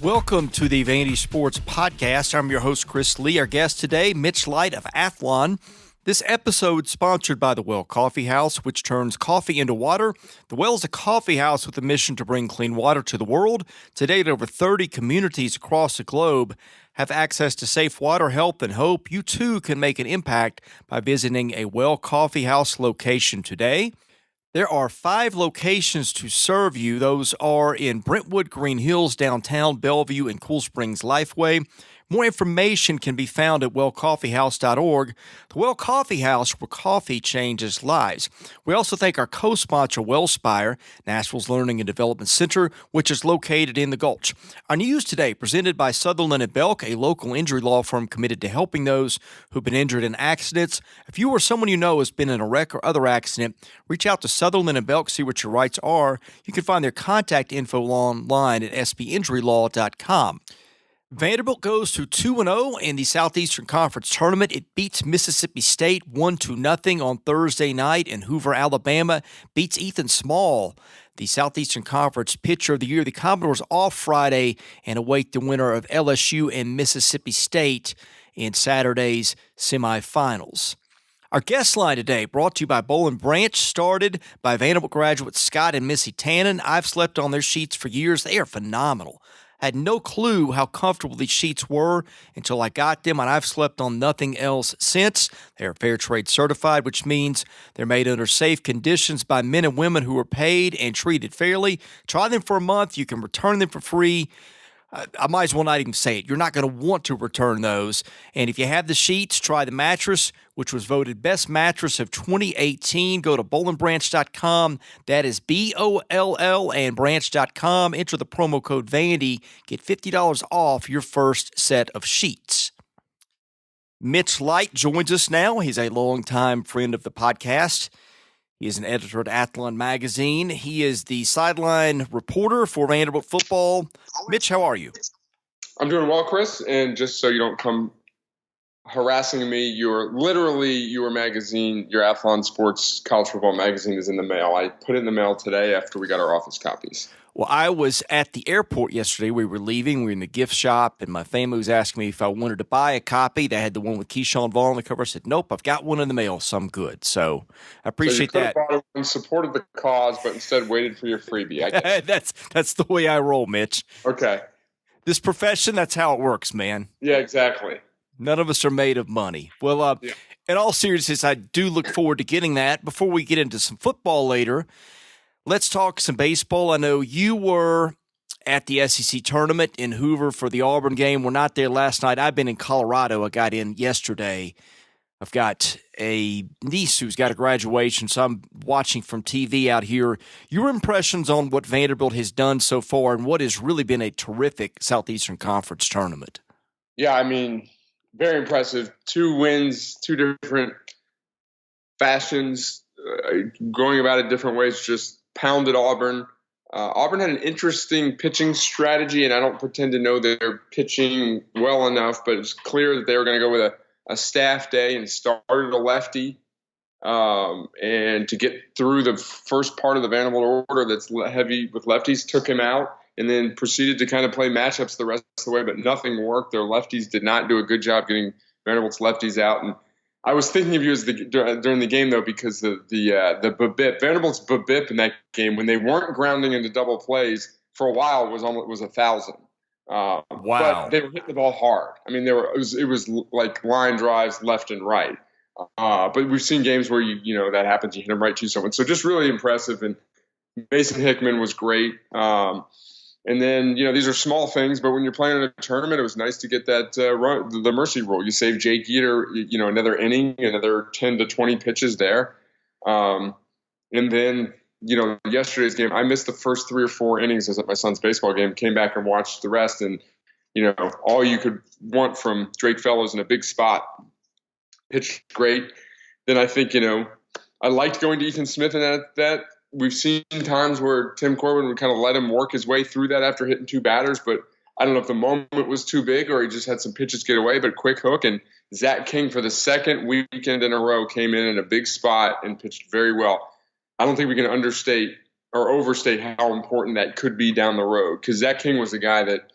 Welcome to the Vandy Sports Podcast. I'm your host, Chris Lee. Our guest today, Mitch Light of Athlon. This episode is sponsored by The Well Coffee House, which turns coffee into water. The Well is a coffee house with a mission to bring clean water to the world. To date, over 30 communities across the globe have access to safe water, health, and hope. You, too, can make an impact by visiting a Well Coffee House location today. There are 5 locations to serve you. Those are in Brentwood, Green Hills, downtown, Bellevue, and Cool Springs Lifeway. More information can be found at wellcoffeehouse.org. The Well Coffee House, where coffee changes lives. We also thank our co-sponsor, WellSpire, Nashville's Learning and Development Center, which is located in the Gulch. Our news today, presented by Sutherland & Belk, a local injury law firm committed to helping those who've been injured in accidents. If you or someone you know has been in a wreck or other accident, reach out to Sutherland & Belk, see what your rights are. You can find their contact info online at sbinjurylaw.com. Vanderbilt goes to 2-0 in the Southeastern Conference Tournament. It beats Mississippi State 1-0 on Thursday night, and Hoover, Alabama beats Ethan Small, the Southeastern Conference Pitcher of the Year. The Commodores off Friday and await the winner of LSU and Mississippi State in Saturday's semifinals. Our guest line today brought to you by Boll & Branch, started by Vanderbilt graduates Scott and Missy Tannen. I've slept on their sheets for years. They are phenomenal. I had no clue how comfortable these sheets were until I got them, and I've slept on nothing else since. They are fair trade certified, which means they're made under safe conditions by men and women who are paid and treated fairly. Try them for a month. You can return them for free. I might as well not even say it. You're not going to want to return those. And if you have the sheets, try the mattress, which was voted best mattress of 2018. Go to bollandbranch.com. That is BOLL and branch.com. Enter the promo code Vandy. Get $50 off your first set of sheets. Mitch Light joins us now. He's a longtime friend of the podcast. He is an editor at Athlon Magazine. He is the sideline reporter for Vanderbilt football. Mitch, how are you? I'm doing well, Chris. And just so you don't come harassing me, your magazine, your Athlon Sports College Football magazine is in the mail. I put it in the mail today after we got our office copies. Well, I was at the airport yesterday. We were leaving. We were in the gift shop, and my family was asking me if I wanted to buy a copy. They had the one with Keyshawn Vaughn on the cover. I said, nope, I've got one in the mail, so I'm good. So I appreciate that. Bought it and supported the cause, but instead waited for your freebie. I guess. That's the way I roll, Mitch. Okay. This profession, that's how it works, man. Yeah, exactly. None of us are made of money. Well, In all seriousness, I do look forward to getting that. Before we get into some football later, let's talk some baseball. I know you were at the SEC tournament in Hoover for the Auburn game. We're not there last night. I've been in Colorado. I got in yesterday. I've got a niece who's got a graduation, so I'm watching from TV out here. Your impressions on what Vanderbilt has done so far and what has really been a terrific Southeastern Conference tournament? Yeah, I mean, very impressive. 2 wins, 2 different fashions, going about it different ways, just pounded Auburn. Auburn had an interesting pitching strategy, and I don't pretend to know that they're pitching well enough, but it's clear that they were going to go with a staff day and started a lefty. And to get through the first part of the Vanderbilt order that's heavy with lefties, took him out, and then proceeded to kind of play matchups the rest of the way, but nothing worked. Their lefties did not do a good job getting Vanderbilt's lefties out. And I was thinking of you during the game, though, because the BABIP, Vanderbilt's BABIP in that game, when they weren't grounding into double plays for a while, was 1,000. Wow! But they were hitting the ball hard. I mean, it was like line drives left and right. But we've seen games where that happens. You hit them right to someone. So just really impressive. And Mason Hickman was great. And then, these are small things, but when you're playing in a tournament, it was nice to get that the mercy rule. You save Jake Eater, another inning, another 10 to 20 pitches there. And then, yesterday's game, I missed the first 3 or 4 innings. I was at my son's baseball game, came back and watched the rest. And, all you could want from Drake Fellows in a big spot. Pitched great. Then I think, I liked going to Ethan Smith in that. We've seen times where Tim Corbin would kind of let him work his way through that after hitting 2 batters, but I don't know if the moment was too big or he just had some pitches get away, but quick hook. And Zach King, for the second weekend in a row, came in a big spot and pitched very well. I don't think we can understate or overstate how important that could be down the road, because Zach King was the guy that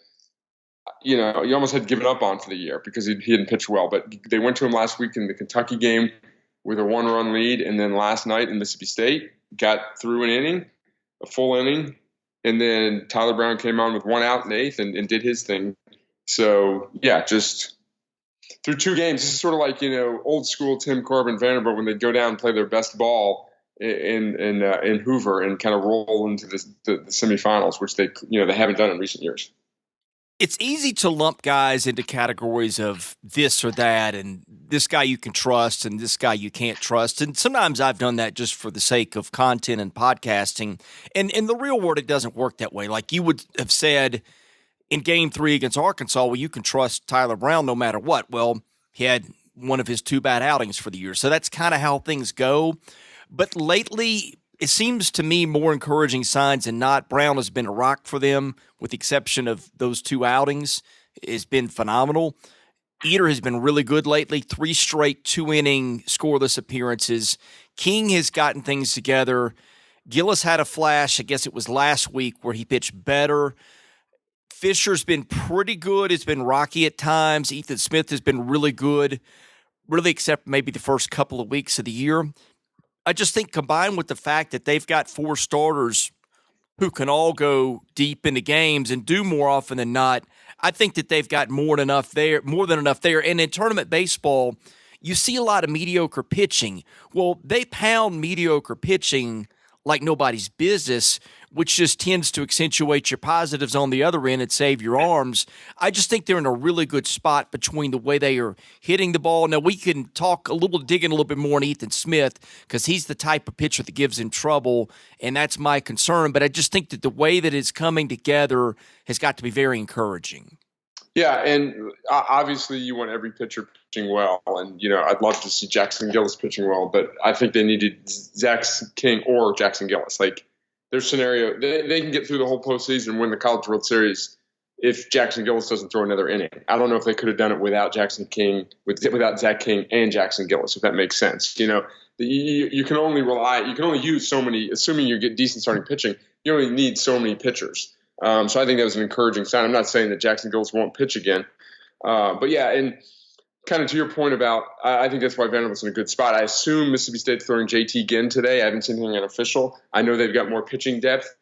you almost had given up on for the year because he hadn't pitched well. But they went to him last week in the Kentucky game with a 1-run lead, and then last night in Mississippi State got through an inning, a full inning, and then Tyler Brown came on with 1 out in the 8th and did his thing. So yeah, just through 2 games, this is sort of like old school Tim Corbin, Vanderbilt when they go down and play their best ball in Hoover and kind of roll into the semifinals, which they haven't done in recent years. It's easy to lump guys into categories of this or that, and this guy you can trust and this guy you can't trust. And sometimes I've done that just for the sake of content and podcasting. And in the real world, it doesn't work that way. Like you would have said in Game 3 against Arkansas, well, you can trust Tyler Brown no matter what. Well, he had one of his 2 bad outings for the year. So that's kind of how things go. But lately, it seems to me more encouraging signs than not. Brown has been a rock for them, with the exception of those 2 outings. It's been phenomenal. Eater has been really good lately. 3 straight 2-inning scoreless appearances. King has gotten things together. Gillis had a flash, I guess it was last week, where he pitched better. Fisher's been pretty good. It's been rocky at times. Ethan Smith has been really good, really except maybe the first couple of weeks of the year. I just think combined with the fact that they've got 4 starters who can all go deep into games and do more often than not, I think that they've got more than enough there. And in tournament baseball, you see a lot of mediocre pitching. Well, they pound mediocre pitching like nobody's business, which just tends to accentuate your positives on the other end and save your arms. I just think they're in a really good spot between the way they are hitting the ball. Now, we can dig in a little bit more on Ethan Smith because he's the type of pitcher that gives him trouble, and that's my concern. But I just think that the way that it's coming together has got to be very encouraging. Yeah, and obviously you want every pitcher pitching well, and I'd love to see Jackson Gillis pitching well, but I think they needed Zach King or Jackson Gillis. Like their scenario, they can get through the whole postseason and win the College World Series if Jackson Gillis doesn't throw another inning. I don't know if they could have done it without Jackson King, without Zach King and Jackson Gillis, if that makes sense. You can only use so many. Assuming you get decent starting pitching, you only need so many pitchers. So I think that was an encouraging sign. I'm not saying that Jackson Gillis won't pitch again. But yeah, and kind of to your point about, I think that's why Vanderbilt's in a good spot. I assume Mississippi State's throwing JT Ginn today. I haven't seen anything unofficial. I know they've got more pitching depth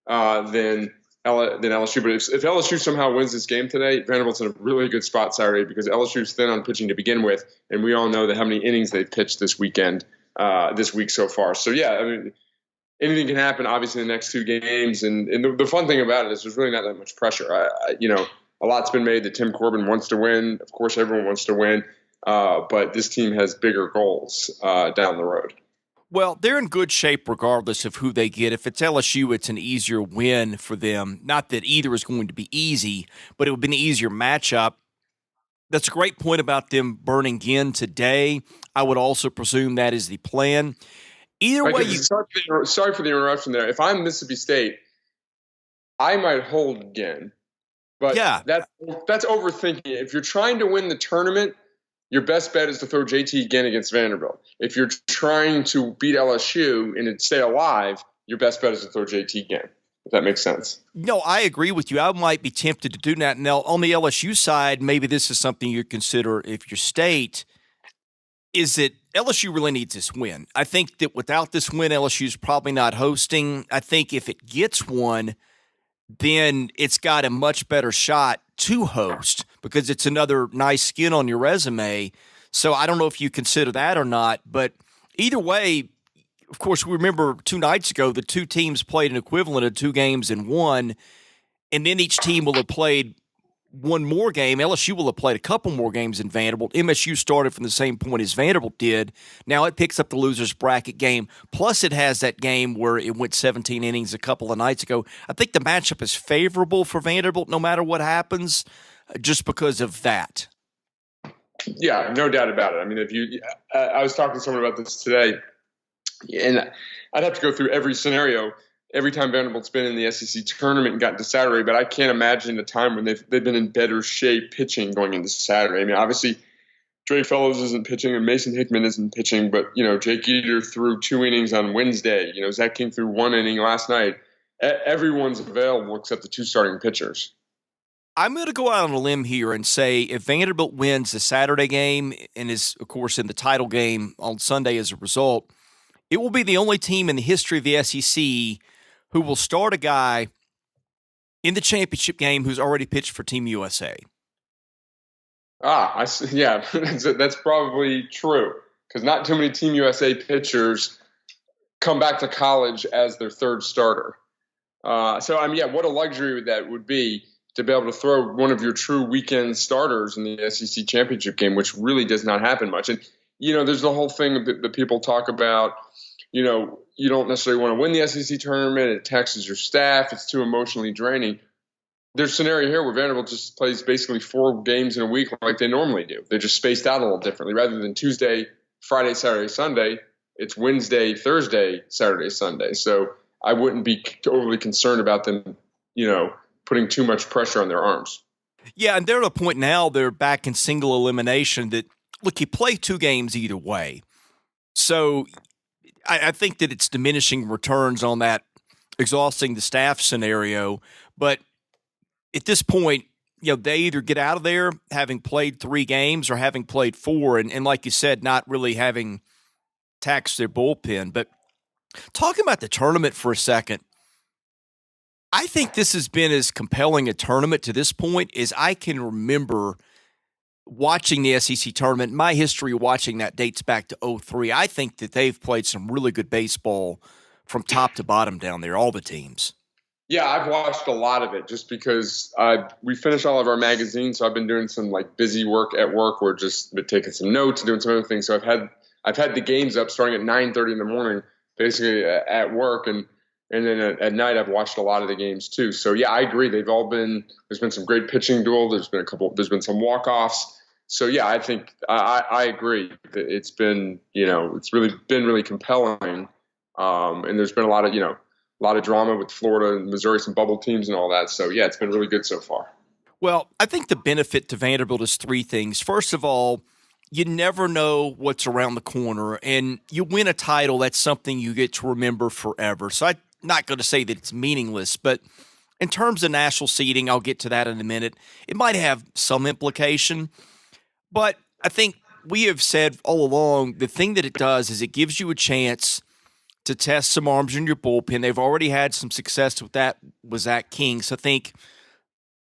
than LSU. But if LSU somehow wins this game today, Vanderbilt's in a really good spot Saturday because LSU's thin on pitching to begin with. And we all know how many innings they've pitched this week so far. So yeah, I mean, anything can happen, obviously, in the next 2 games. And the fun thing about it is there's really not that much pressure. A lot's been made that Tim Corbin wants to win. Of course, everyone wants to win. But this team has bigger goals down the road. Well, they're in good shape regardless of who they get. If it's LSU, it's an easier win for them. Not that either is going to be easy, but it would be an easier matchup. That's a great point about them burning Ginn today. I would also presume that is the plan. Either way, sorry for the interruption there. If I'm Mississippi State, I might hold again. But yeah, that's overthinking it. If you're trying to win the tournament, your best bet is to throw JT again against Vanderbilt. If you're trying to beat LSU and stay alive, your best bet is to throw JT again. If that makes sense. No, I agree with you. I might be tempted to do that. Now, on the LSU side, maybe this is something you consider if you're State. Is that LSU really needs this win. I think that without this win, LSU's probably not hosting. I think if it gets one, then it's got a much better shot to host because it's another nice skin on your resume. So I don't know if you consider that or not. But either way, of course, we remember 2 nights ago, the 2 teams played an equivalent of 2 games in one, and then each team will have played one more game. LSU will have played a couple more games in Vanderbilt. MSU started from the same point as Vanderbilt did. Now it picks up the loser's bracket game. Plus it has that game where it went 17 innings a couple of nights ago. I think the matchup is favorable for Vanderbilt no matter what happens just because of that. Yeah, no doubt about it. I mean, I was talking to someone about this today, and I'd have to go through every scenario every time Vanderbilt's been in the SEC tournament and gotten to Saturday, but I can't imagine a time when they've been in better shape pitching going into Saturday. I mean, obviously, Dre Fellows isn't pitching and Mason Hickman isn't pitching, but, Jake Eater threw 2 innings on Wednesday. Zach King threw 1 inning last night. Everyone's available except the 2 starting pitchers. I'm going to go out on a limb here and say if Vanderbilt wins the Saturday game and is, of course, in the title game on Sunday as a result, it will be the only team in the history of the SEC who will start a guy in the championship game who's already pitched for Team USA. Yeah, that's probably true because not too many Team USA pitchers come back to college as their third starter. What a luxury that would be to be able to throw one of your true weekend starters in the SEC championship game, which really does not happen much. And, there's the whole thing that people talk about, you don't necessarily want to win the SEC tournament. It taxes your staff. It's too emotionally draining. There's a scenario here where Vanderbilt just plays basically 4 games in a week like they normally do. They're just spaced out a little differently. Rather than Tuesday, Friday, Saturday, Sunday, it's Wednesday, Thursday, Saturday, Sunday. So I wouldn't be overly concerned about them, putting too much pressure on their arms. Yeah, and they're at a point now they're back in single elimination that, look, you play 2 games either way. So I think that it's diminishing returns on that exhausting the staff scenario. But at this point, they either get out of there having played 3 games or having played 4, and like you said, not really having taxed their bullpen. But talking about the tournament for a second, I think this has been as compelling a tournament to this point as I can remember watching the SEC tournament. My history of watching that dates back to 2003. I think that they've played some really good baseball from top to bottom down there, all the teams. Yeah, I've watched a lot of it just because we finished all of our magazines, so I've been doing some busy work at work. We're just taking some notes and doing some other things. So I've had the games up starting at 9:30 in the morning, basically at work, and then at night I've watched a lot of the games too. So yeah, I agree. There's been some great pitching duel. There's been some walk-offs. So yeah, I think I agree that it's been it's really been compelling, and there's been a lot of drama with Florida and Missouri, some bubble teams and all that. So yeah, it's been really good so far. Well, I think the benefit to Vanderbilt is 3 things. First of all, you never know what's around the corner, and you win a title, that's something you get to remember forever. So I'm not going to say that it's meaningless, but in terms of national seeding, I'll get to that in a minute. It might have some implication, but I think we have said all along, the thing that it does is it gives you a chance to test some arms in your bullpen. They've already had some success with that with Zach King, so I think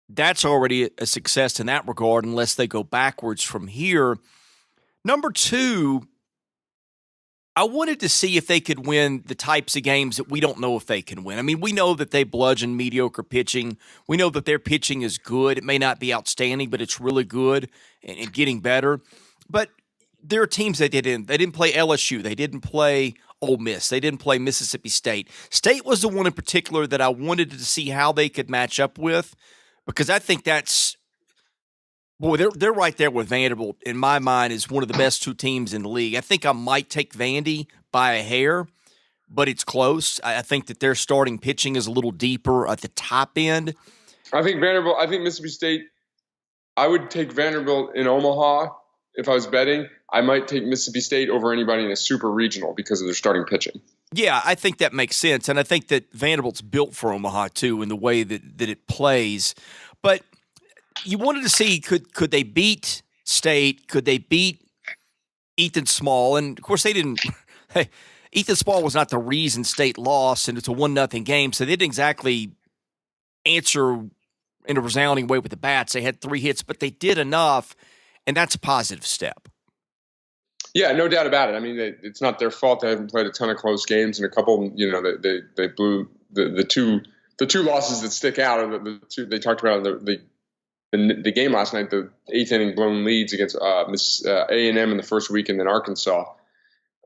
that's already a success in that regard unless they go backwards from here. Number 2, I wanted to see if they could win the types of games that we don't know if they can win. I mean, we know that they bludgeon mediocre pitching. We know that their pitching is good. It may not be outstanding, but it's really good and getting better. But there are teams they didn't play LSU. They didn't play Ole Miss. They didn't play Mississippi State. State was the one in particular that I wanted to see how they could match up with, because I think they're right there with Vanderbilt, in my mind, is one of the best 2 teams in the league. I think I might take Vandy by a hair, but it's close. I think that their starting pitching is a little deeper at the top end. I think Mississippi State, I would take Vanderbilt in Omaha if I was betting. I might take Mississippi State over anybody in a super regional because of their starting pitching. Yeah, I think that makes sense. And I think that Vanderbilt's built for Omaha, too, in the way that it plays. But you wanted to see, could they beat State? Could they beat Ethan Small? And, of course, they didn't. Ethan Small was not the reason State lost, and it's a 1-0 game, so they didn't exactly answer in a resounding way with the bats. They had 3 hits, but they did enough, and that's a positive step. Yeah, no doubt about it. I mean, it's not their fault. They haven't played a ton of close games, and a couple, they blew the two losses that stick out are the 2 they talked about the game last night, the 8th inning blown leads against A&M in the first week, and then Arkansas.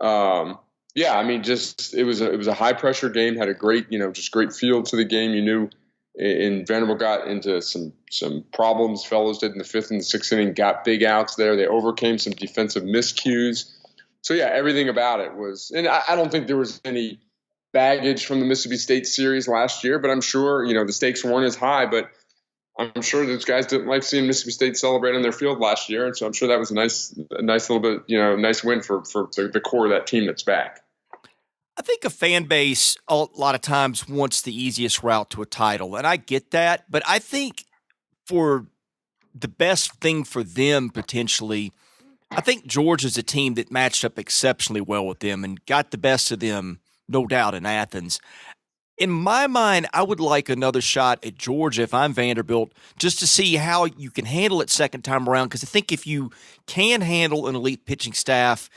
Yeah, I mean, just it was a high pressure game. Had a great great feel to the game. You knew, and Vanderbilt got into some problems. Fellows did in the 5th and the 6th inning, got big outs there. They overcame some defensive miscues. So yeah, everything about it was, and I don't think there was any baggage from the Mississippi State series last year, but I'm sure the stakes weren't as high, but I'm sure those guys didn't like seeing Mississippi State celebrate on their field last year, and so I'm sure that was a nice little bit, nice win for the core of that team that's back. I think a fan base a lot of times wants the easiest route to a title, and I get that, but I think for the best thing for them potentially, I think Georgia's a team that matched up exceptionally well with them and got the best of them, no doubt, in Athens. In my mind, I would like another shot at Georgia if I'm Vanderbilt, just to see how you can handle it second time around, because I think if you can handle an elite pitching staff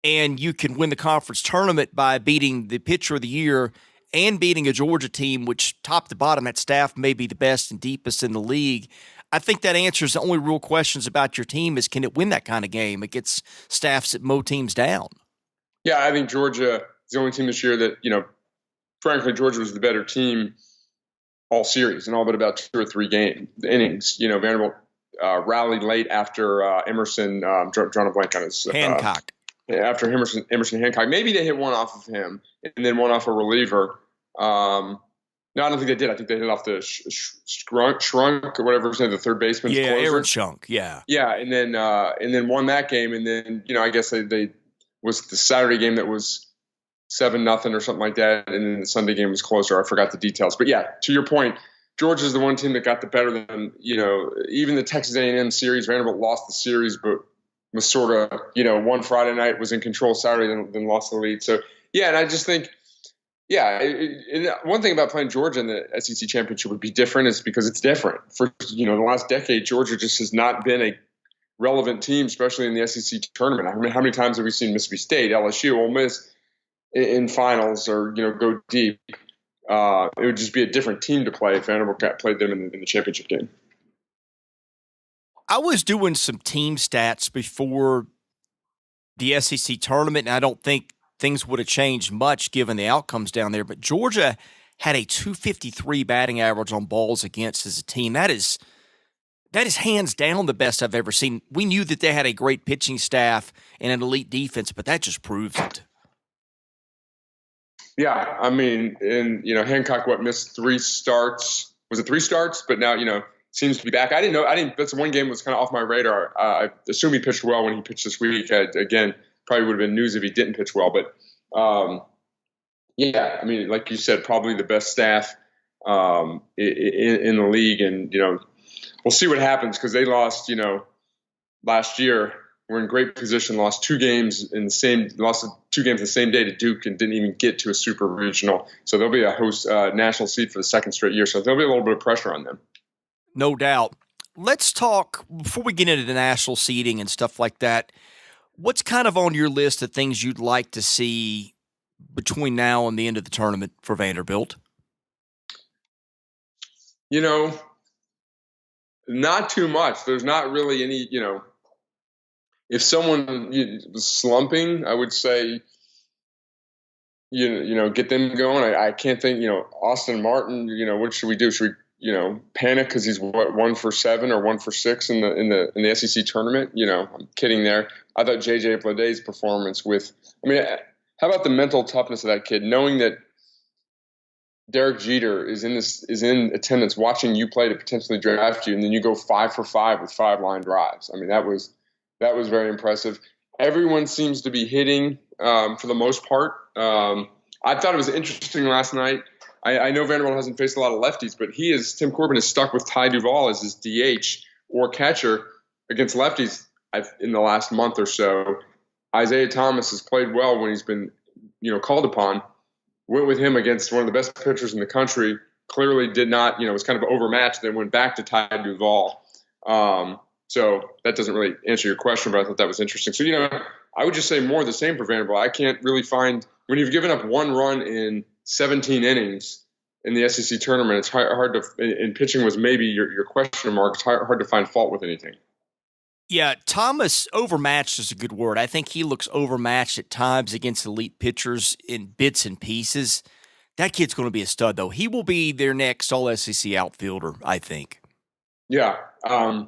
and you can win the conference tournament by beating the pitcher of the year and beating a Georgia team, which top to bottom, that staff may be the best and deepest in the league, I think that answers the only real questions about your team is, can it win that kind of game against staffs that mow teams down? Yeah, I think Georgia is the only team this year that, frankly, Georgia was the better team all series and all but about 2 or 3 innings. Vanderbilt rallied late after Emerson, drawing a blank on his Hancock. After Emerson Hancock. Maybe they hit one off of him and then one off a reliever. No, I don't think they did. I think they hit off the Shrunk or whatever, the third baseman's closer. Aaron Shunk, yeah. Yeah, and then won that game. And then, I guess they was the Saturday game that was 7-0 or something like that. And then the Sunday game was closer. I forgot the details. But yeah, to your point, Georgia's the one team that got the better than, even the Texas A&M series. Vanderbilt lost the series, but was sort of, one Friday night, was in control Saturday, then lost the lead. So, yeah, and I just think, one thing about playing Georgia in the SEC championship would be different is because it's different. For, the last decade, Georgia just has not been a relevant team, especially in the SEC tournament. I mean, how many times have we seen Mississippi State, LSU, Ole Miss in finals or, go deep? It would just be a different team to play if Vanderbilt played them in the championship game. I was doing some team stats before the SEC tournament, and I don't think things would have changed much given the outcomes down there. But Georgia had a 253 batting average on balls against as a team. That is hands down the best I've ever seen. We knew that they had a great pitching staff and an elite defense, but that just proves it. Yeah, I mean, and Hancock missed 3 starts. Was it 3 starts? But now seems to be back. I didn't know. That's one game that was kind of off my radar. I assume he pitched well when he pitched this week. Again, probably would have been news if he didn't pitch well. But yeah, I mean, like you said, probably the best staff in the league, and we'll see what happens because they lost. Last year. We're in great position. Lost 2 games the same day to Duke and didn't even get to a super regional. So they'll be a host national seed for the second straight year. So there'll be a little bit of pressure on them. No doubt. Let's talk, before we get into the national seeding and stuff like that, what's kind of on your list of things you'd like to see between now and the end of the tournament for Vanderbilt? Not too much. There's not really any, if someone was slumping, I would say, get them going. I can't think, Austin Martin, what should we do? Should we, panic because he's 1 for 7 or 1 for 6 in the SEC tournament? I'm kidding there. I thought JJ Bleday's performance how about the mental toughness of that kid, knowing that Derek Jeter is in attendance watching you play to potentially draft you, and then you go 5 for 5 with 5 line drives. I mean, that was very impressive. Everyone seems to be hitting for the most part. I thought it was interesting last night. I know Vanderbilt hasn't faced a lot of lefties, but Tim Corbin is stuck with Ty Duvall as his DH or catcher against lefties in the last month or so. Isaiah Thomas has played well when he's been, called upon. Went with him against one of the best pitchers in the country. Clearly did not, was kind of overmatched. Then went back to Ty Duvall. So that doesn't really answer your question, but I thought that was interesting. So, I would just say more of the same for Vanderbilt. I can't really find – when you've given up 1 run in 17 innings in the SEC tournament, it's hard to – and pitching was maybe your question mark. It's hard to find fault with anything. Yeah, Thomas, overmatched is a good word. I think he looks overmatched at times against elite pitchers in bits and pieces. That kid's going to be a stud, though. He will be their next all-SEC outfielder, I think. Yeah. I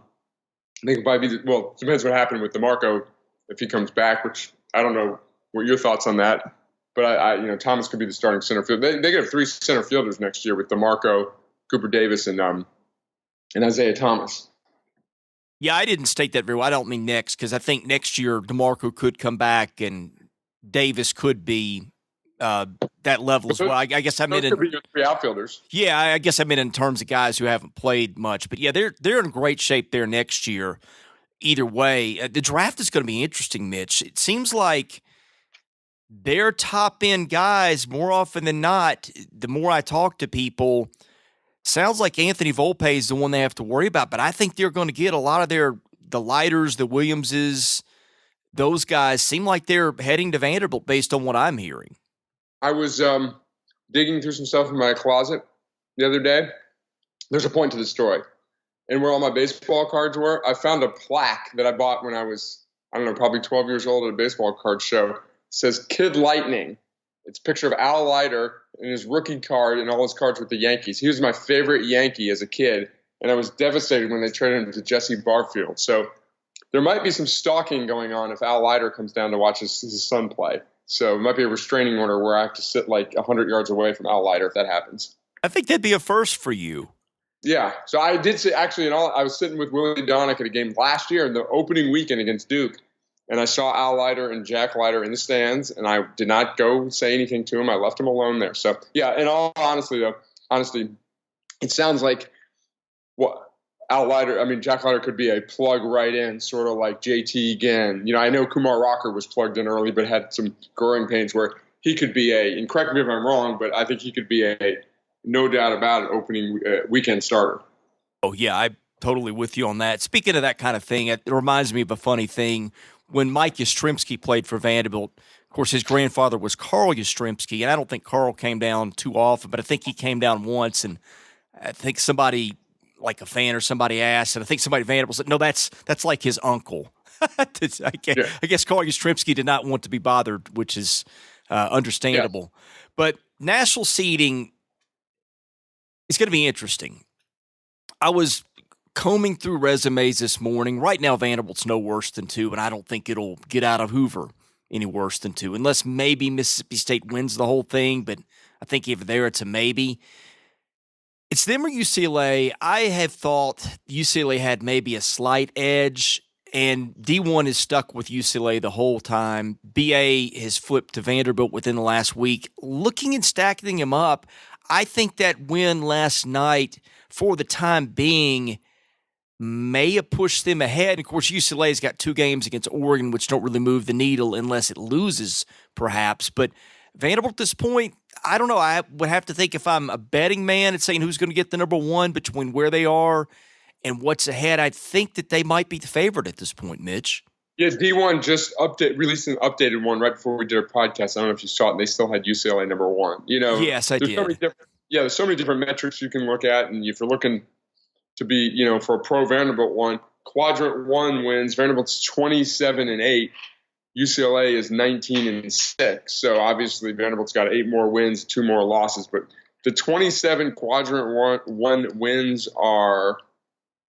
think it might be – well, it depends what happened with DeMarco if he comes back, which I don't know what your thoughts on that. But, Thomas could be the starting center field. They have 3 center fielders next year with DeMarco, Cooper Davis, and Isaiah Thomas. Yeah, I didn't state that very well. I don't mean next because I think next year DeMarco could come back and Davis could be that level as well. I guess I meant those could be your three outfielders. Yeah, I guess I meant in terms of guys who haven't played much. But yeah, they're in great shape there next year. Either way, the draft is going to be interesting, Mitch. It seems like their top end guys, more often than not, the more I talk to people, sounds like Anthony Volpe is the one they have to worry about. But I think they're going to get a lot of the Lighters, the Williamses, those guys seem like they're heading to Vanderbilt based on what I'm hearing. I was digging through some stuff in my closet the other day. There's a point to the story. And where all my baseball cards were, I found a plaque that I bought when I was, probably 12 years old at a baseball card show. It says Kid Lightning. It's a picture of Al Leiter and his rookie card and all his cards with the Yankees. He was my favorite Yankee as a kid, and I was devastated when they traded him to Jesse Barfield. So there might be some stalking going on if Al Leiter comes down to watch his son play. So it might be a restraining order where I have to sit like 100 yards away from Al Leiter if that happens. I think that'd be a first for you. Yeah. So I did say, actually, I was sitting with Willie Donick at a game last year in the opening weekend against Duke, and I saw Al Leiter and Jack Leiter in the stands, and I did not go say anything to him. I left him alone there. So, yeah, in all honesty, it sounds like Jack Leiter could be a plug right in, sort of like JT again. I know Kumar Rocker was plugged in early, but had some growing pains where he could be and correct me if I'm wrong, but I think he could be no doubt about it, opening weekend starter. Oh, yeah, I'm totally with you on that. Speaking of that kind of thing, it reminds me of a funny thing. When Mike Yastrzemski played for Vanderbilt, of course, his grandfather was Carl Yastrzemski, and I don't think Carl came down too often, but I think he came down once, and I think somebody, like a fan or somebody asked, and I think somebody at Vanderbilt said, no, that's like his uncle. I guess Carl Yastrzemski did not want to be bothered, which is understandable. Yeah. But national seeding – it's going to be interesting. I was combing through resumes this morning. Right now, Vanderbilt's no worse than 2, and I don't think it'll get out of Hoover any worse than 2, unless maybe Mississippi State wins the whole thing, but I think if there, it's a maybe. It's them or UCLA. I have thought UCLA had maybe a slight edge, and D1 is stuck with UCLA the whole time. BA has flipped to Vanderbilt within the last week. Looking and stacking them up, I think that win last night, for the time being, may have pushed them ahead. Of course, UCLA's got 2 games against Oregon, which don't really move the needle unless it loses, perhaps. But Vanderbilt at this point, I don't know. I would have to think if I'm a betting man and saying who's going to get the number 1 between where they are and what's ahead, I think that they might be the favorite at this point, Mitch. Yeah, D1 just released an updated one right before we did our podcast. I don't know if you saw it. They still had UCLA number 1. Yes, I did. There's so many different metrics you can look at, and if you're looking to be, for a pro Vanderbilt one, quadrant 1 wins. Vanderbilt's 27-8. UCLA is 19-6. So obviously Vanderbilt's got 8 more wins, 2 more losses. But the 27 quadrant 1 wins are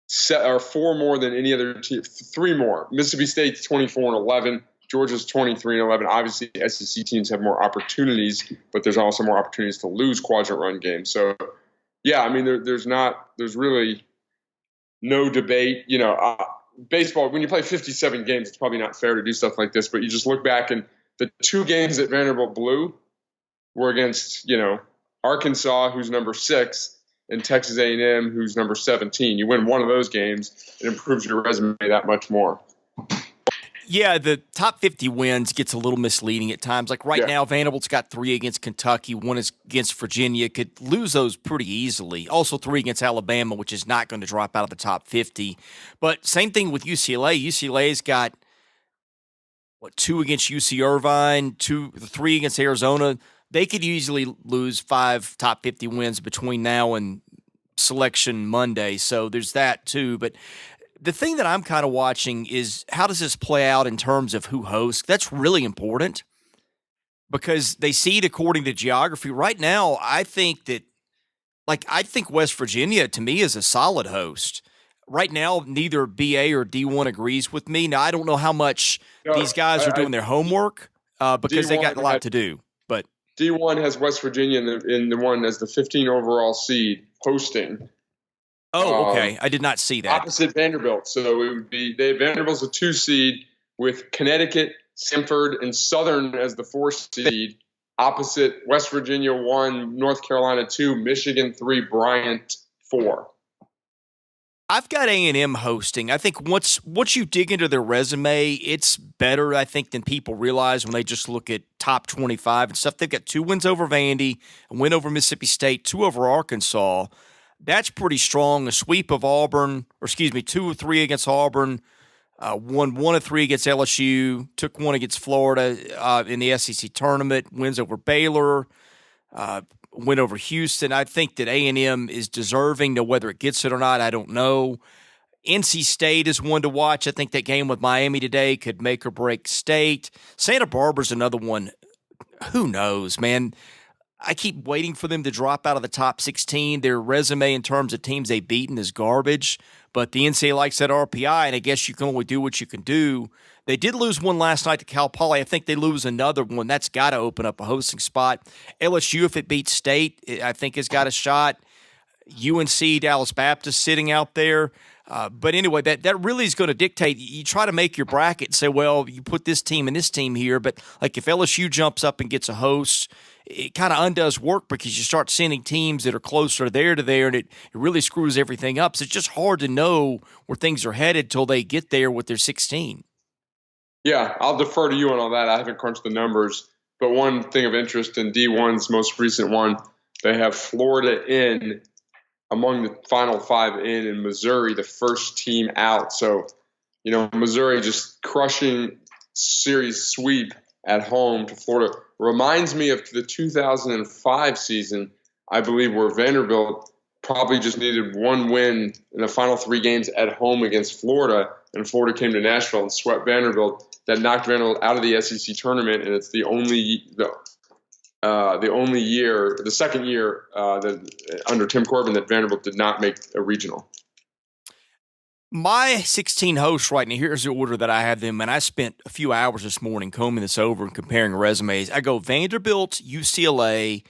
4 more than any other team, 3 more. Mississippi State's 24-11. Georgia's 23-11. Obviously, SEC teams have more opportunities, but there's also more opportunities to lose quadrant run games. So, yeah, there's really no debate. Baseball, when you play 57 games, it's probably not fair to do stuff like this, but you just look back, and the 2 games that Vanderbilt blew were against, Arkansas, who's number 6, and Texas A&M, who's number 17. You win one of those games, it improves your resume that much more. Yeah, the top 50 wins gets a little misleading at times. Like now, Vanderbilt's got 3 against Kentucky, 1 is against Virginia. Could lose those pretty easily. Also 3 against Alabama, which is not going to drop out of the top 50. But same thing with UCLA. UCLA's got, 2 against UC Irvine, 3 against Arizona. They could easily lose 5 top 50 wins between now and Selection Monday. So there's that too. But the thing that I'm kind of watching is how does this play out in terms of who hosts? That's really important because they seed according to geography. Right now, I think West Virginia, to me, is a solid host. Right now, neither BA or D1 agrees with me. Now, I don't know how much these guys are doing their homework because they got a lot to do. But D1 has West Virginia in the one as the 15 overall seed hosting. Oh, okay. I did not see that. Opposite Vanderbilt. So it would be Vanderbilt's a 2 seed with Connecticut, Samford, and Southern as the 4 seed. Opposite, West Virginia 1, North Carolina 2, Michigan 3, Bryant 4. I've got A&M hosting. I think once you dig into their resume, it's better, I think, than people realize when they just look at top 25 and stuff. They've got 2 wins over Vandy, a win over Mississippi State, 2 over Arkansas. That's pretty strong. A sweep of Auburn, 2 or 3 against Auburn, won 1 of 3 against LSU, took 1 against Florida in the SEC tournament, wins over Baylor, win over Houston. I think that A&M is deserving. Now, whether it gets it or not, I don't know. NC State is one to watch. I think that game with Miami today could make or break State. Santa Barbara's another one. Who knows, man? I keep waiting for them to drop out of the top 16. Their resume in terms of teams they've beaten is garbage, but the NCAA likes that RPI, and I guess you can only do what you can do. They did lose one last night to Cal Poly. I think they lose another one. That's got to open up a hosting spot. LSU, if it beats State, I think has got a shot. UNC, Dallas Baptist sitting out there. But anyway, that really is going to dictate. You try to make your bracket and say, well, you put this team and this team here. But like if LSU jumps up and gets a host, it kind of undoes work because you start sending teams that are closer there to there, and it really screws everything up. So it's just hard to know where things are headed till they get there with their 16. Yeah, I'll defer to you on all that. I haven't crunched the numbers. But one thing of interest in D1's most recent one, they have Florida in among the final 5 in, and Missouri, the first team out. So, Missouri just crushing series sweep at home to Florida. Reminds me of the 2005 season, I believe, where Vanderbilt probably just needed 1 win in the final 3 games at home against Florida, and Florida came to Nashville and swept Vanderbilt. That knocked Vanderbilt out of the SEC tournament, and it's the second year that under Tim Corbin that Vanderbilt did not make a regional. My 16 hosts right now, here's the order that I have them, and I spent a few hours this morning combing this over and comparing resumes. I go Vanderbilt, UCLA,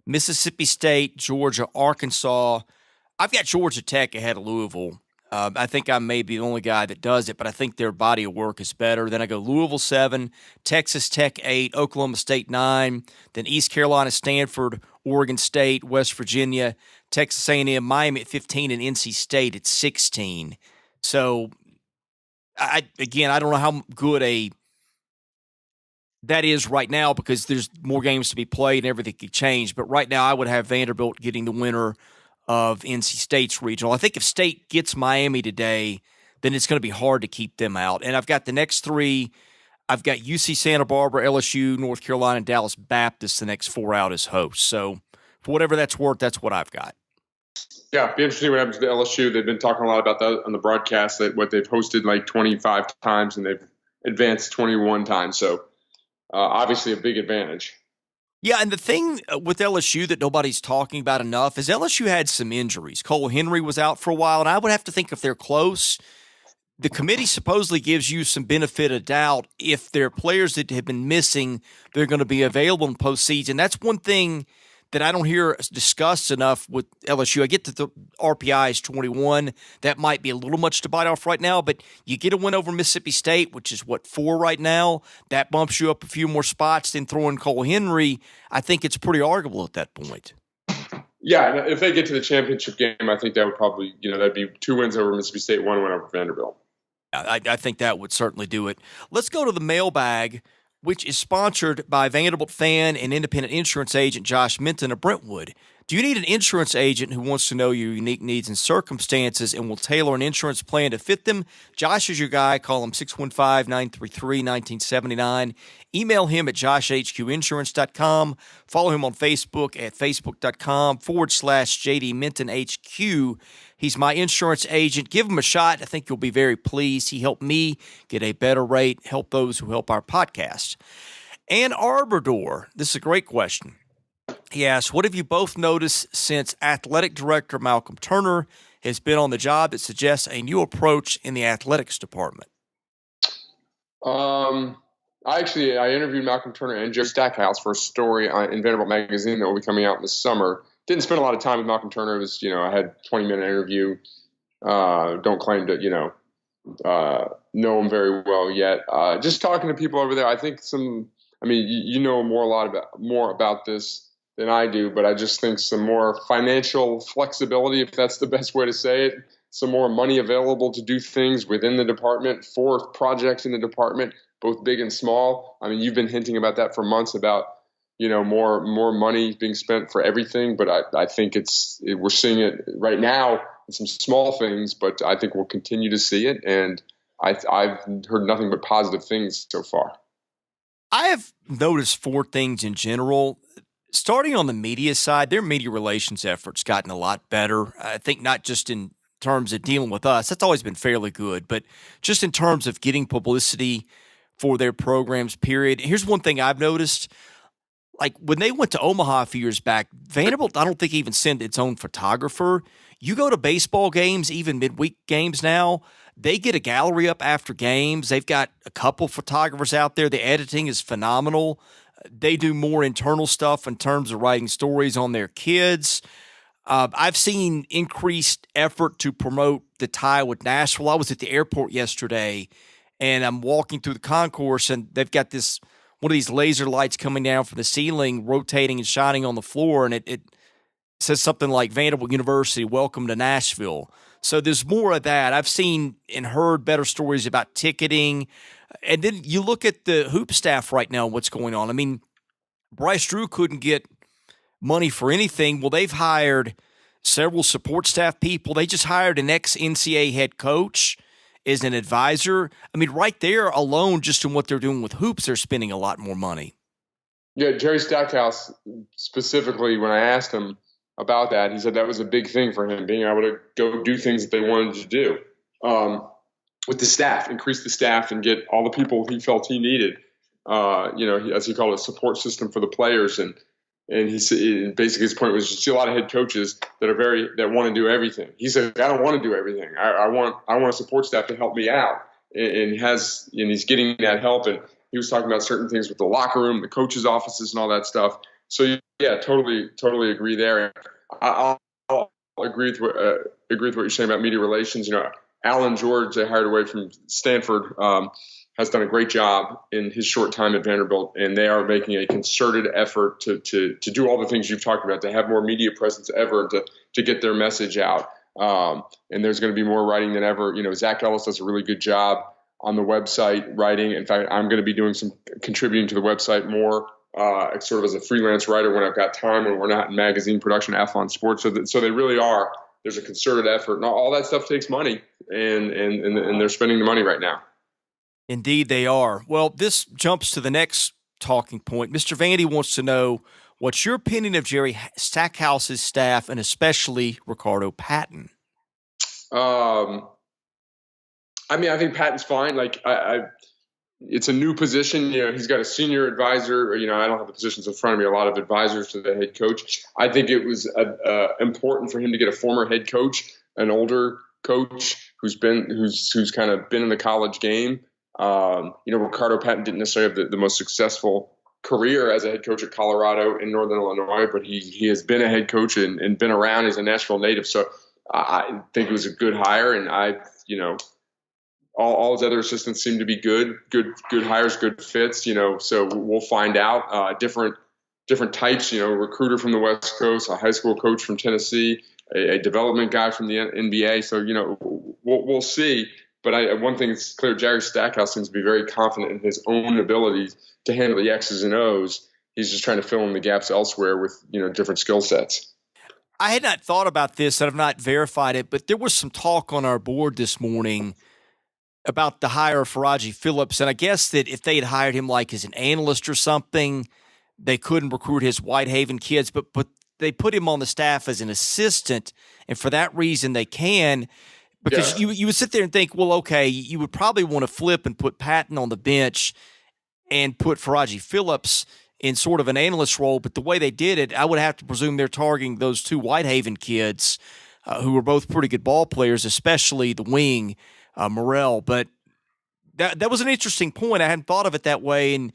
Mississippi State, Georgia, Arkansas. I've got Georgia Tech ahead of Louisville. I think I may be the only guy that does it, but I think their body of work is better. Then I go Louisville 7, Texas Tech 8, Oklahoma State 9, then East Carolina, Stanford, Oregon State, West Virginia, Texas A&M, Miami at 15, and NC State at 16. So, I don't know how good that is right now because there's more games to be played and everything could change. But right now I would have Vanderbilt getting the winner of NC State's regional. I think if State gets Miami today, then it's going to be hard to keep them out. And I've got the next 3. I've got UC Santa Barbara, LSU, North Carolina, and Dallas Baptist the next 4 out as hosts. So for whatever that's worth, that's what I've got. Yeah, it'd be interesting what happens to LSU. They've been talking a lot about that on the broadcast, that what they've hosted like 25 times and they've advanced 21 times. So obviously a big advantage. Yeah, and the thing with LSU that nobody's talking about enough is LSU had some injuries. Cole Henry was out for a while, and I would have to think if they're close, the committee supposedly gives you some benefit of doubt if there are players that have been missing, they're going to be available in postseason. That's one thing that I don't hear discussed enough with LSU. I get that the RPI is 21. That might be a little much to bite off right now, but you get a win over Mississippi State, which is, 4 right now. That bumps you up a few more spots than throwing Cole Henry. I think it's pretty arguable at that point. Yeah, and if they get to the championship game, I think that would probably, that'd be 2 wins over Mississippi State, 1 win over Vanderbilt. I think that would certainly do it. Let's go to the mailbag, which is sponsored by Vanderbilt fan and independent insurance agent Josh Minton of Brentwood. Do you need an insurance agent who wants to know your unique needs and circumstances and will tailor an insurance plan to fit them? Josh is your guy. Call him 615-933-1979. Email him at joshhqinsurance.com. Follow him on Facebook at facebook.com/JD Minton HQ. He's my insurance agent. Give him a shot. I think you'll be very pleased. He helped me get a better rate, help those who help our podcast. Ann Arbor, this is a great question. He asks, what have you both noticed since athletic director Malcolm Turner has been on the job that suggests a new approach in the athletics department? I interviewed Malcolm Turner and Jerry Stackhouse for a story in Vanderbilt Magazine that will be coming out in the summer. Didn't spend a lot of time with Malcolm Turner. It was, I had a 20-minute interview. Don't claim to, know him very well yet. Just talking to people over there, I think I mean, you know more about this than I do, but I just think some more financial flexibility, if that's the best way to say it, some more money available to do things within the department for projects in the department, both big and small. I mean, you've been hinting about that for months about, more money being spent for everything, but I think we're seeing it right now in some small things, but I think we'll continue to see it, and I've heard nothing but positive things so far. I have noticed four things in general. Starting on the media side, their media relations efforts gotten a lot better. I think not just in terms of dealing with us, that's always been fairly good, but just in terms of getting publicity for their programs, period. Here's one thing I've noticed. Like when they went to Omaha a few years back, Vanderbilt, I don't think even sent its own photographer. You go to baseball games, even midweek games now, they get a gallery up after games. They've got a couple photographers out there. The editing is phenomenal. They do more internal stuff in terms of writing stories on their kids. I've seen increased effort to promote the tie with Nashville. I was at the airport yesterday, and I'm walking through the concourse, and they've got one of these laser lights coming down from the ceiling, rotating and shining on the floor, and it says something like Vanderbilt University, welcome to Nashville. So there's more of that. I've seen and heard better stories about ticketing. And then you look at the hoop staff right now, what's going on. I mean, Bryce Drew couldn't get money for anything. Well, they've hired several support staff people. They just hired an ex-NCAA head coach as an advisor. I mean, right there alone, just in what they're doing with hoops, they're spending a lot more money. Yeah, Jerry Stackhouse specifically, when I asked him about that, he said that was a big thing for him, being able to go do things that they wanted to do with the staff, increase the staff and get all the people he felt he needed, as he called it, support system for the players. And he said, basically his point was you see a lot of head coaches that want to do everything. He said, I don't want to do everything. I want a support staff to help me out. And he's getting that help. And he was talking about certain things with the locker room, the coaches' offices, and all that stuff. So yeah, totally agree there. I'll agree with what you're saying about media relations. Alan George, they hired away from Stanford, has done a great job in his short time at Vanderbilt, and they are making a concerted effort to do all the things you've talked about, to have more media presence ever, to get their message out. And there's going to be more writing than ever. Zach Ellis does a really good job on the website writing. In fact, I'm going to be doing some contributing to the website more, sort of as a freelance writer when I've got time, when we're not in magazine production, Athlon Sports. So they really are. There's a concerted effort, and all that stuff takes money, and they're spending the money right now. Indeed, they are. Well, this jumps to the next talking point. Mr. Vandy wants to know, what's your opinion of Jerry Stackhouse's staff, and especially Ricardo Patton? I think Patton's fine. It's a new position. He's got a senior advisor. I don't have the positions in front of me. A lot of advisors to the head coach. I think it was important for him to get a former head coach, an older coach who's kind of been in the college game. Ricardo Patton didn't necessarily have the most successful career as a head coach at Colorado in Northern Illinois, but he has been a head coach and been around. He's a Nashville native, so I think it was a good hire. And all his other assistants seem to be good hires, good fits. So we'll find out. Different types. Recruiter from the West Coast, a high school coach from Tennessee, a development guy from the NBA. So we'll see. But one thing is clear: Jerry Stackhouse seems to be very confident in his own abilities to handle the X's and O's. He's just trying to fill in the gaps elsewhere with different skill sets. I had not thought about this, and I've not verified it, but there was some talk on our board this morning about the hire of Faraji Phillips, and I guess that if they had hired him like as an analyst or something, they couldn't recruit his Whitehaven kids, but they put him on the staff as an assistant, and for that reason they can. Because you would sit there and think, well, okay, you would probably want to flip and put Patton on the bench and put Faraji Phillips in sort of an analyst role. But the way they did it, I would have to presume they're targeting those two Whitehaven kids who are both pretty good ball players, especially the wing, Morrell. But that was an interesting point. I hadn't thought of it that way. And,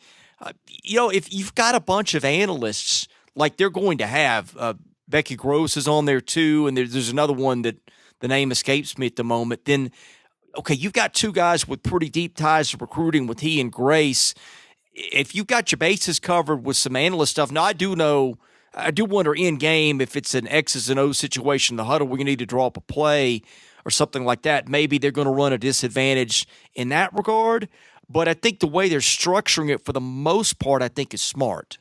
if you've got a bunch of analysts like they're going to have, Becky Gross is on there too, and there's another one that the name escapes me at the moment, then, okay, you've got two guys with pretty deep ties to recruiting with he and Grace. if you've got your bases covered with some analyst stuff, now I do wonder in game if it's an X's and O's situation in the huddle where you need to draw up a play or something like that. Maybe they're going to run a disadvantage in that regard. But I think the way they're structuring it for the most part, I think is smart.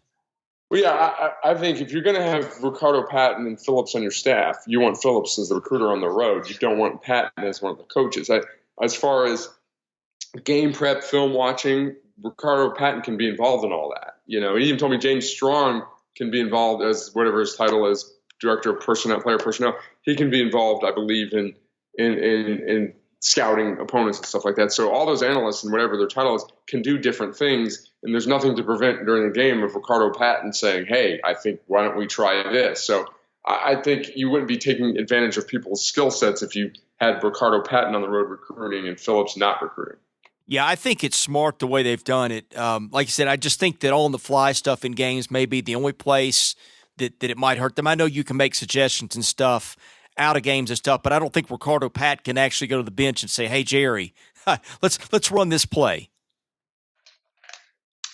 Well, yeah, I think if you're going to have Ricardo Patton and Phillips on your staff, you want Phillips as the recruiter on the road. You don't want Patton as one of the coaches. As far as game prep, film watching, Ricardo Patton can be involved in all that. He even told me James Strong can be involved as whatever his title is, director of personnel, player personnel. He can be involved, I believe, in scouting opponents and stuff like that. So all those analysts and whatever their title is can do different things, and there's nothing to prevent during the game of Ricardo Patton saying, hey, I think why don't we try this? So I think you wouldn't be taking advantage of people's skill sets if you had Ricardo Patton on the road recruiting and Phillips not recruiting. Yeah, I think it's smart the way they've done it. Like I said, I just think that on-the-fly stuff in games may be the only place that it might hurt them. I know you can make suggestions and stuff out of games and stuff, but I don't think Ricardo Patton can actually go to the bench and say, hey, Jerry, let's run this play.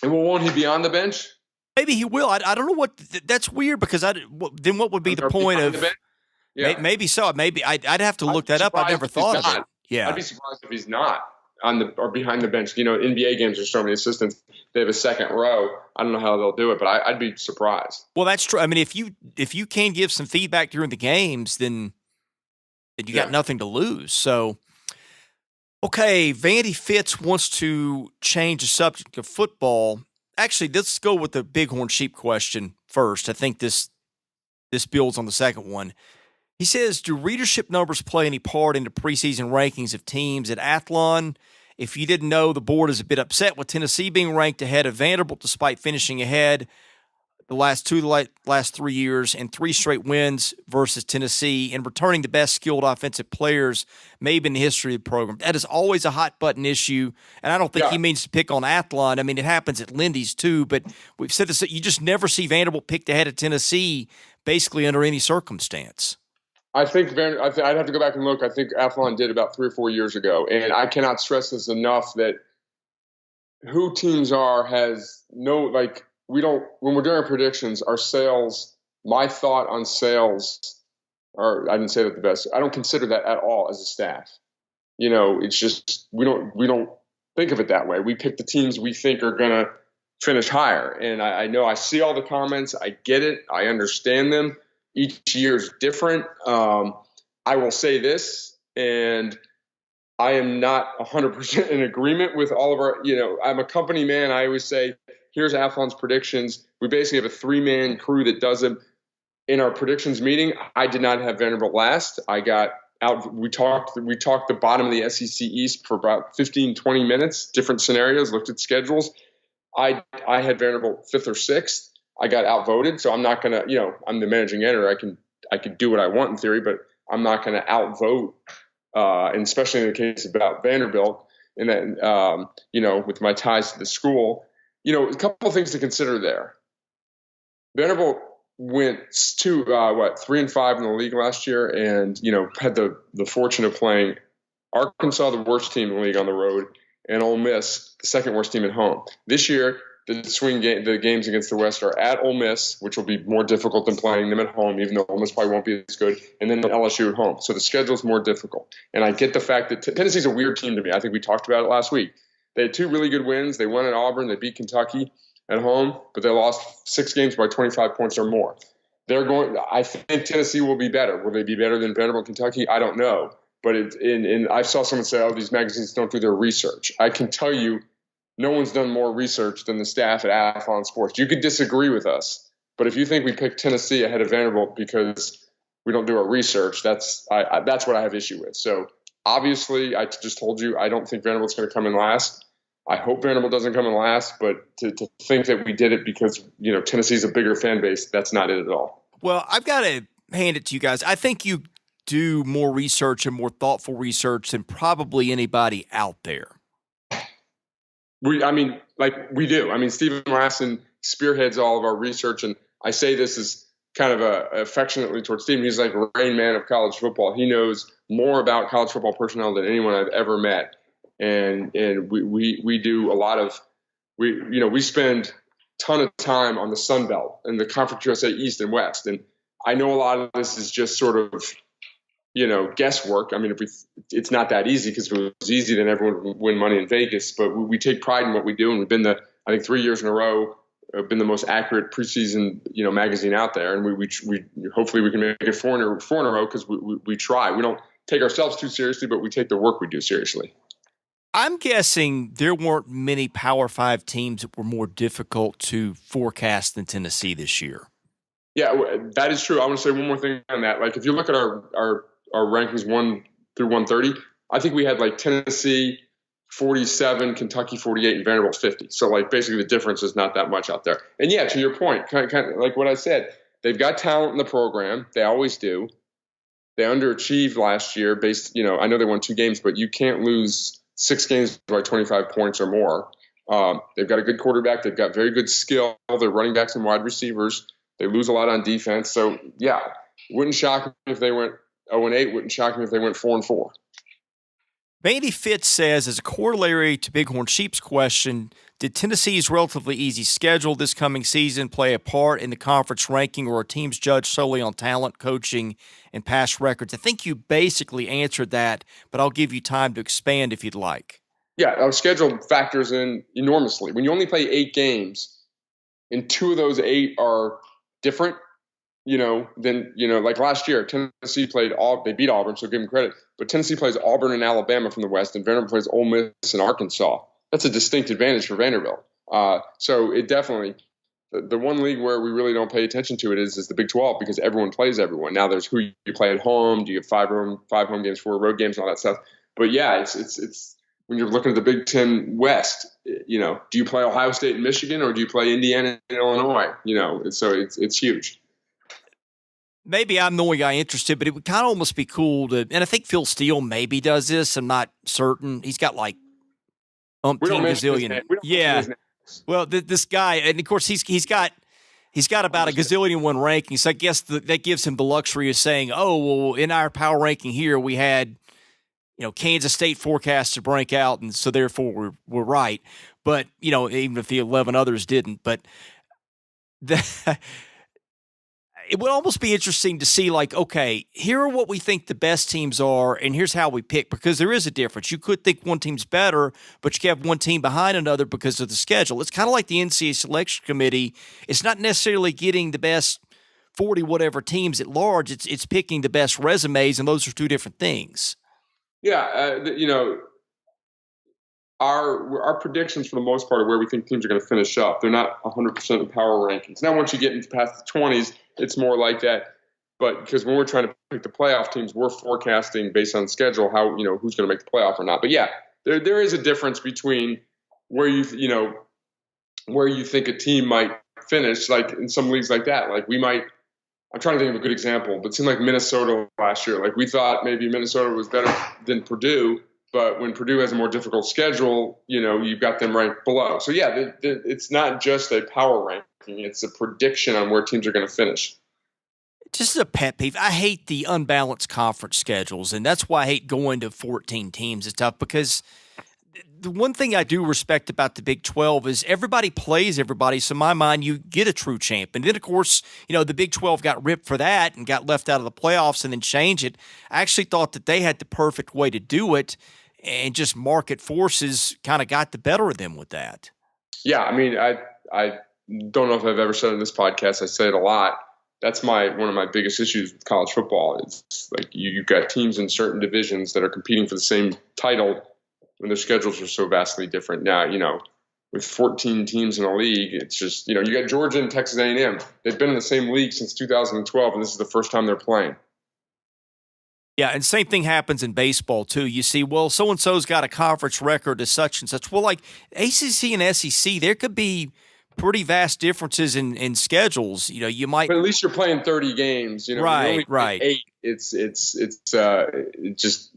And won't he be on the bench? Maybe he will. I don't know what – that's weird because then what would be the point of – yeah. Maybe so. Maybe I'd have to look that up. I never thought of it. Yeah. I'd be surprised if he's not or behind the bench. NBA games are so many assistants. They have a second row. I don't know how they'll do it, but I'd be surprised. Well, that's true. I mean, if you can give some feedback during the games, then you got nothing to lose. So, okay, Vandy Fitz wants to change the subject of football. Actually, let's go with the Bighorn Sheep question first. I think this builds on the second one. He says, do readership numbers play any part into preseason rankings of teams at Athlon? If you didn't know, the board is a bit upset with Tennessee being ranked ahead of Vanderbilt despite finishing ahead the last 3 years and 3 straight wins versus Tennessee and returning the best skilled offensive players maybe in the history of the program. That is always a hot-button issue, and I don't think he means to pick on Athlon. I mean, it happens at Lindy's too, but we've said this, you just never see Vanderbilt picked ahead of Tennessee basically under any circumstance. I think I'd have to go back and look. I think Athlon did about 3 or 4 years ago, and I cannot stress this enough that who teams are has no we don't when we're doing our predictions. Our sales, my thought on sales, I didn't say that the best. I don't consider that at all as a staff. It's just we don't think of it that way. We pick the teams we think are gonna finish higher, and I know I see all the comments. I get it. I understand them. Each year is different. I will say this, and I am not 100% in agreement with all of our, I'm a company man. I always say, here's Athlon's predictions. We basically have a 3-man crew that does it. In our predictions meeting, I did not have Vanderbilt last. I got out. We talked the bottom of the SEC East for about 15, 20 minutes, different scenarios, looked at schedules. I had Vanderbilt 5th or 6th. I got outvoted, so I'm not going to, I'm the managing editor. I can do what I want in theory, but I'm not going to outvote, and especially in the case about Vanderbilt and then, with my ties to the school, a couple of things to consider there. Vanderbilt went to, 3-5 in the league last year and, had the fortune of playing Arkansas, the worst team in the league on the road, and Ole Miss, the second worst team at home. This year, the games against the West are at Ole Miss, which will be more difficult than playing them at home, even though Ole Miss probably won't be as good, and then LSU at home. So the schedule is more difficult. And I get the fact that Tennessee's a weird team to me. I think we talked about it last week. They had 2 really good wins. They won at Auburn. They beat Kentucky at home, but they lost 6 games by 25 points or more. I think Tennessee will be better. Will they be better than Vanderbilt, Kentucky? I don't know. But I saw someone say, oh, these magazines don't do their research. I can tell you, no one's done more research than the staff at Athlon Sports. You could disagree with us, but if you think we picked Tennessee ahead of Vanderbilt because we don't do our research, that's what I have issue with. So obviously, I just told you I don't think Vanderbilt's going to come in last. I hope Vanderbilt doesn't come in last, but to think that we did it because Tennessee's a bigger fan base, that's not it at all. Well, I've got to hand it to you guys. I think you do more research and more thoughtful research than probably anybody out there. We do. I mean, Stephen Lasson spearheads all of our research, and I say this as kind of affectionately towards Stephen. He's like Rain Man of college football. He knows more about college football personnel than anyone I've ever met, and we do a lot of we spend a ton of time on the Sun Belt and the Conference USA East and West. And I know a lot of this is just sort of, guesswork. I mean, it's not that easy, because if it was easy, then everyone would win money in Vegas. But we take pride in what we do, and we've been I think 3 years in a row, been the most accurate preseason, magazine out there. And we hopefully we can make it four in a row, because we try. We don't take ourselves too seriously, but we take the work we do seriously. I'm guessing there weren't many Power 5 teams that were more difficult to forecast than Tennessee this year. Yeah, that is true. I want to say one more thing on that. Like, if you look at our rankings 1 through 130, I think we had like Tennessee 47, Kentucky 48, and Vanderbilt 50. So like basically the difference is not that much out there. And yeah, to your point, kind of like what I said, they've got talent in the program. They always do. They underachieved last year I know they won 2 games, but you can't lose 6 games by 25 points or more. They've got a good quarterback. They've got very good skill. They're running backs and wide receivers. They lose a lot on defense. So yeah, wouldn't shock me if they went 0-8. Wouldn't shock me if they went 4-4. Vandy Fitz says, as a corollary to Bighorn Sheep's question, did Tennessee's relatively easy schedule this coming season play a part in the conference ranking, or are teams judged solely on talent, coaching, and past records? I think you basically answered that, but I'll give you time to expand if you'd like. Yeah, our schedule factors in enormously. When you only play 8 games, and 2 of those 8 are different, then like last year, Tennessee they beat Auburn, so give them credit. But Tennessee plays Auburn and Alabama from the West, and Vanderbilt plays Ole Miss and Arkansas. That's a distinct advantage for Vanderbilt. So it definitely, the one league where we really don't pay attention to it is the Big 12, because everyone plays everyone. Now there's who you play at home. Do you have 5 home games, 4 road games, and all that stuff. But yeah, it's when you're looking at the Big 10 West, do you play Ohio State and Michigan, or do you play Indiana and Illinois? So it's huge. Maybe I'm the only guy interested, but it would kind of almost be cool to, and I think Phil Steele maybe does this. I'm not certain. He's got like umpteen gazillion. Yeah. Well, this guy, and of course he's got about a gazillion one ranking. So I guess that gives him the luxury of saying, oh, well, in our power ranking here, we had, Kansas State forecast to break out, and so therefore we're right. But, even if the 11 others didn't, but it would almost be interesting to see, like, okay, here are what we think the best teams are, and here's how we pick, because there is a difference. You could think one team's better, but you can have one team behind another because of the schedule. It's kind of like the NCAA selection committee. It's not necessarily getting the best 40 whatever teams at large. It's picking the best resumes, and those are 2 different things. Yeah, our predictions for the most part are where we think teams are going to finish up. They're not 100% in power rankings. Now, once you get into past the 20s, it's more like that. But because when we're trying to pick the playoff teams, we're forecasting based on schedule how who's going to make the playoff or not. But yeah, there is a difference between where you think a team might finish. Like in some leagues like that, like we might. I'm trying to think of a good example, but it seemed like Minnesota last year. Like we thought maybe Minnesota was better than Purdue. But when Purdue has a more difficult schedule, you've got them ranked below. So, yeah, it's not just a power ranking. It's a prediction on where teams are going to finish. Just a pet peeve. I hate the unbalanced conference schedules, and that's why I hate going to 14 teams. It's tough because the one thing I do respect about the Big 12 is everybody plays everybody. So in my mind, you get a true champ. And then, of course, the Big 12 got ripped for that and got left out of the playoffs and then changed it. I actually thought that they had the perfect way to do it, and just market forces kind of got the better of them with that. Yeah, I mean, I don't know if I've ever said it in this podcast. I say it a lot. That's one of my biggest issues with college football. It's like you've got teams in certain divisions that are competing for the same title when their schedules are so vastly different. Now, with 14 teams in a league, it's just, you got Georgia and Texas A&M. They've been in the same league since 2012, and this is the first time they're playing. Yeah, and same thing happens in baseball, too. You see, well, so-and-so's got a conference record as such and such. Well, like ACC and SEC, there could be pretty vast differences in schedules. You might. But at least you're playing 30 games. Right. 8. It's just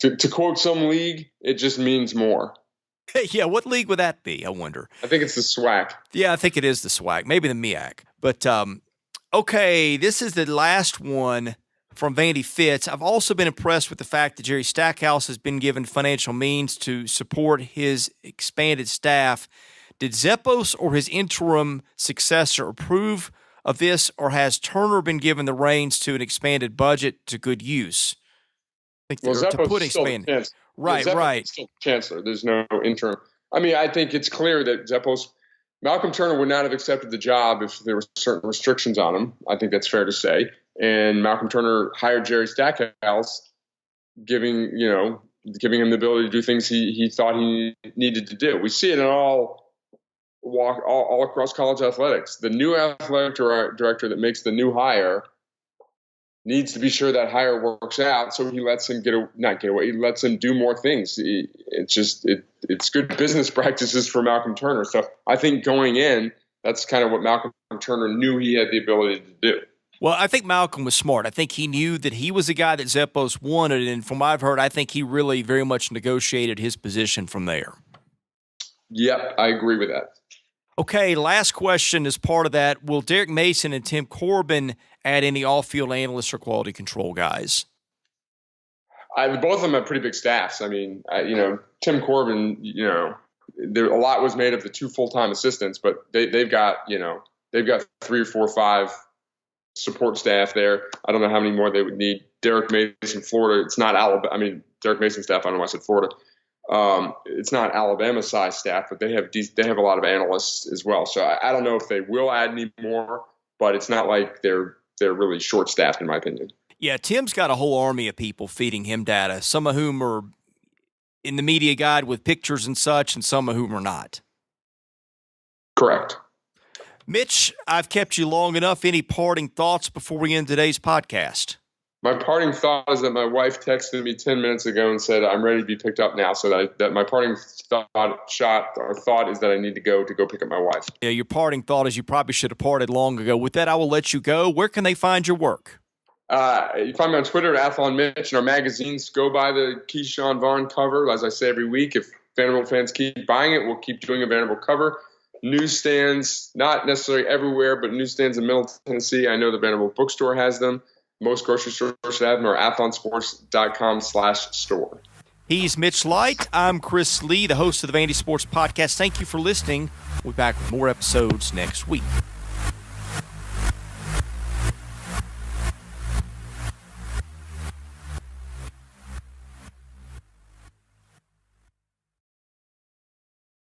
to quote some league, it just means more. Yeah, what league would that be? I wonder. I think it's the SWAC. Yeah, I think it is the SWAC. Maybe the MEAC. But okay, this is the last one from Vandy Fitz. I've also been impressed with the fact that Jerry Stackhouse has been given financial means to support his expanded staff. Did Zeppos or his interim successor approve of this, or has Turner been given the reins to an expanded budget to good use? Well, Zeppos is still the chancellor. Right, Zeppos right. is still the chancellor. There's no interim. I mean, I think it's clear that Malcolm Turner would not have accepted the job if there were certain restrictions on him. I think that's fair to say. And Malcolm Turner hired Jerry Stackhouse, giving him the ability to do things he thought he needed to do. We see it in all across college athletics. The new athletic director that makes the new hire needs to be sure that hire works out, so he lets him he lets him do more things. It's good business practices for Malcolm Turner. So I think going in, that's kind of what Malcolm Turner knew he had the ability to do. Well, I think Malcolm was smart. I think he knew that he was the guy that Zeppos wanted, and from what I've heard, I think he really very much negotiated his position from there. Yep, I agree with that. Okay, last question as part of that. Will Derek Mason and Tim Corbin add any off-field analysts or quality control guys? Both of them have pretty big staffs. I mean, Tim Corbin, a lot was made of the 2 full-time assistants, but they've got 3 or 4 or 5 support staff there. I don't know how many more they would need. Derek Mason, Florida. It's not Alabama. I mean, Derek Mason staff. I don't know why I said Florida. It's not Alabama-sized staff, but they have a lot of analysts as well. So I don't know if they will add any more, but it's not like they're really short-staffed, in my opinion. Yeah, Tim's got a whole army of people feeding him data, some of whom are in the media guide with pictures and such, and some of whom are not. Correct. Mitch, I've kept you long enough. Any parting thoughts before we end today's podcast? My parting thought is that my wife texted me 10 minutes ago and said, I'm ready to be picked up now. So that my parting thought is that I need to go pick up my wife. Yeah, your parting thought is you probably should have parted long ago. With that, I will let you go. Where can they find your work? You find me on Twitter at Athlon Mitch, and our magazines go by the Keyshawn Vaughn cover. As I say every week, if Vanderbilt fans keep buying it, we'll keep doing a Vanderbilt cover. Newsstands, not necessarily everywhere, but newsstands in Middle Tennessee. I know the Vanderbilt bookstore has them. Most grocery stores should have them, or athlonsports.com/store. He's Mitch Light. I'm Chris Lee, the host of the Vandy Sports Podcast. Thank you for listening. We'll be back with more episodes next week.